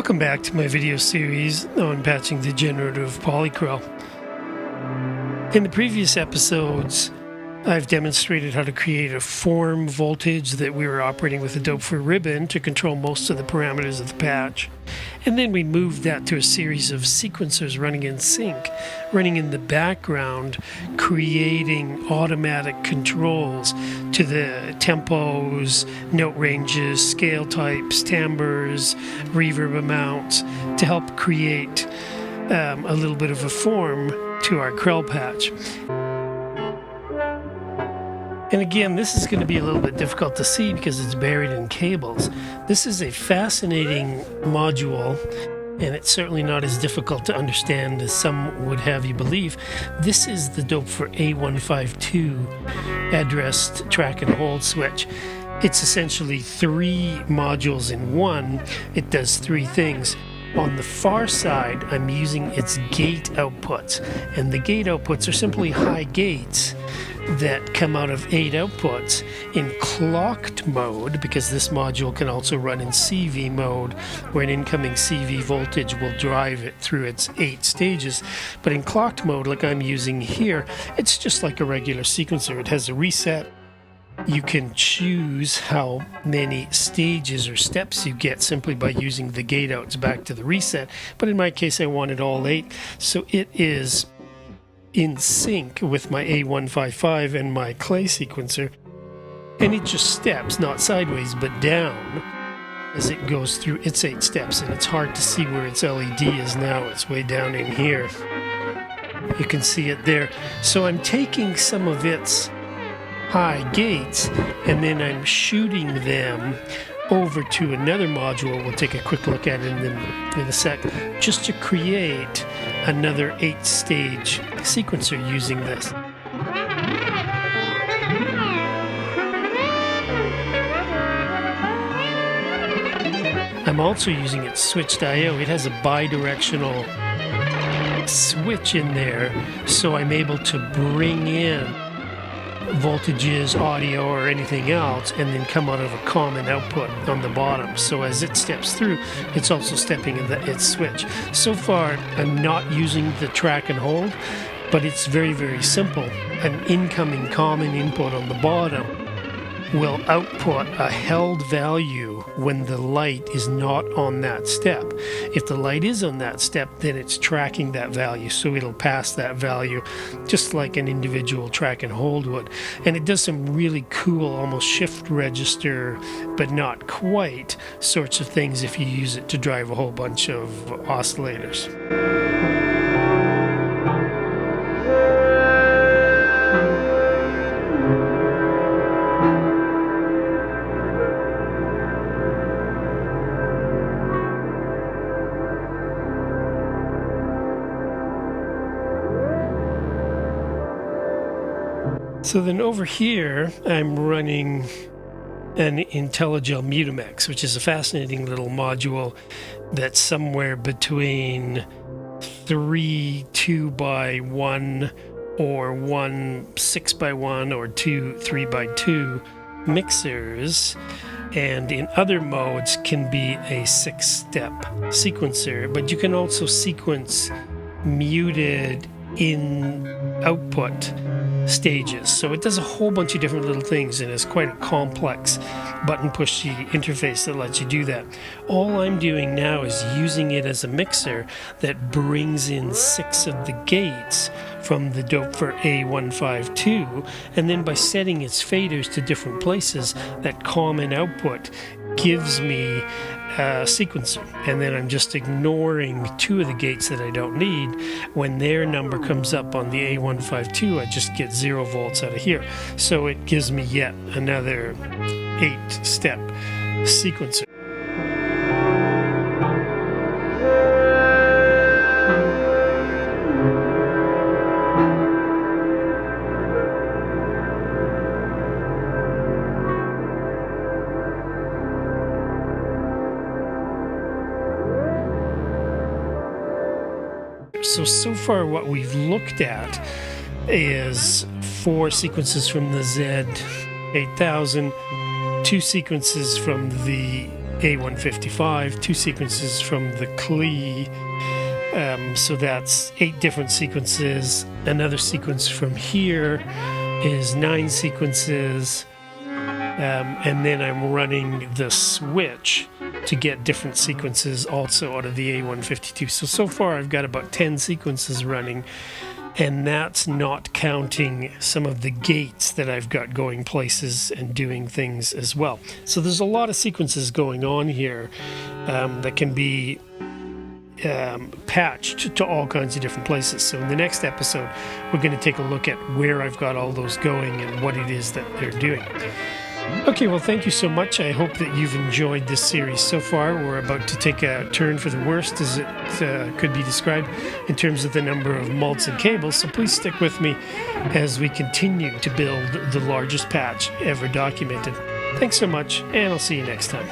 Welcome back to my video series on patching the generative Polykrell. In the previous episodes, I've demonstrated how to create a form voltage that we were operating with a Doepfer ribbon to control most of the parameters of the patch. And then we moved that to a series of sequencers running in sync, running in the background, creating automatic controls to the tempos, note ranges, scale types, timbres, reverb amounts to help create a little bit of a form to our Krell patch. And again, this is going to be a little bit difficult to see because it's buried in cables. This is a fascinating module, and it's certainly not as difficult to understand as some would have you believe. This is the Doepfer A152 addressed track and hold switch. It's essentially three modules in one. It does three things. On the far side, I'm using its gate outputs, and the gate outputs are simply high gates that come out of 8 outputs in clocked mode, because this module can also run in CV mode, where an incoming CV voltage will drive it through its 8 stages. But in clocked mode, like I'm using here, it's just like a regular sequencer. It has a reset. You can choose how many stages or steps you get simply by using the gate outs back to the reset. But in my case, I wanted all 8, so it is in sync with my A155 and my clay sequencer, and it just steps, not sideways but down, as it goes through its 8 steps. And it's hard to see where its LED is now. It's way down in here. You can see it there. So I'm taking some of its high gates and then I'm shooting them over to another module. We'll take a quick look at it in a sec, just to create another 8-stage sequencer using this. I'm also using its switched I/O. It has a bidirectional switch in there, so I'm able to bring in voltages, audio, or anything else, and then come out of a common output on the bottom. So as it steps through, it's also stepping in its switch. So far, I'm not using the track and hold, but it's very, very simple. An incoming common input on the bottom will output a held value when the light is not on that step. If the light is on that step, then it's tracking that value, so it'll pass that value just like an individual track and hold would. And it does some really cool, almost shift register, but not quite, sorts of things if you use it to drive a whole bunch of oscillators. So then over here, I'm running an IntelliGel Metamax, which is a fascinating little module that's somewhere between 3 2x1 or 1 6x1 or 2 3x2 mixers, and in other modes can be a 6-step sequencer, but you can also sequence muted in output stages. So it does a whole bunch of different little things, and it's quite a complex button pushy interface that lets you do that. All I'm doing now is using it as a mixer that brings in 6 of the gates from the Doepfer A152, and then by setting its faders to different places, that common output gives me a sequencer, and then I'm just ignoring 2 of the gates that I don't need. When their number comes up on the A152, I just get 0 volts out of here. So it gives me yet another 8-step sequencer. So far what we've looked at is 4 sequences from the Z8000, 2 sequences from the A155, 2 sequences from the CLE, so that's 8 different sequences. Another sequence from here is 9 sequences, and then I'm running the switch to get different sequences also out of the A152. So far I've got about 10 sequences running, and that's not counting some of the gates that I've got going places and doing things as well. So there's a lot of sequences going on here that can be patched to all kinds of different places. So in the next episode, we're going to take a look at where I've got all those going and what it is that they're doing. Okay, well, thank you so much. I hope that you've enjoyed this series so far. We're about to take a turn for the worst, as it could be described, in terms of the number of mults and cables. So please stick with me as we continue to build the largest patch ever documented. Thanks so much, and I'll see you next time.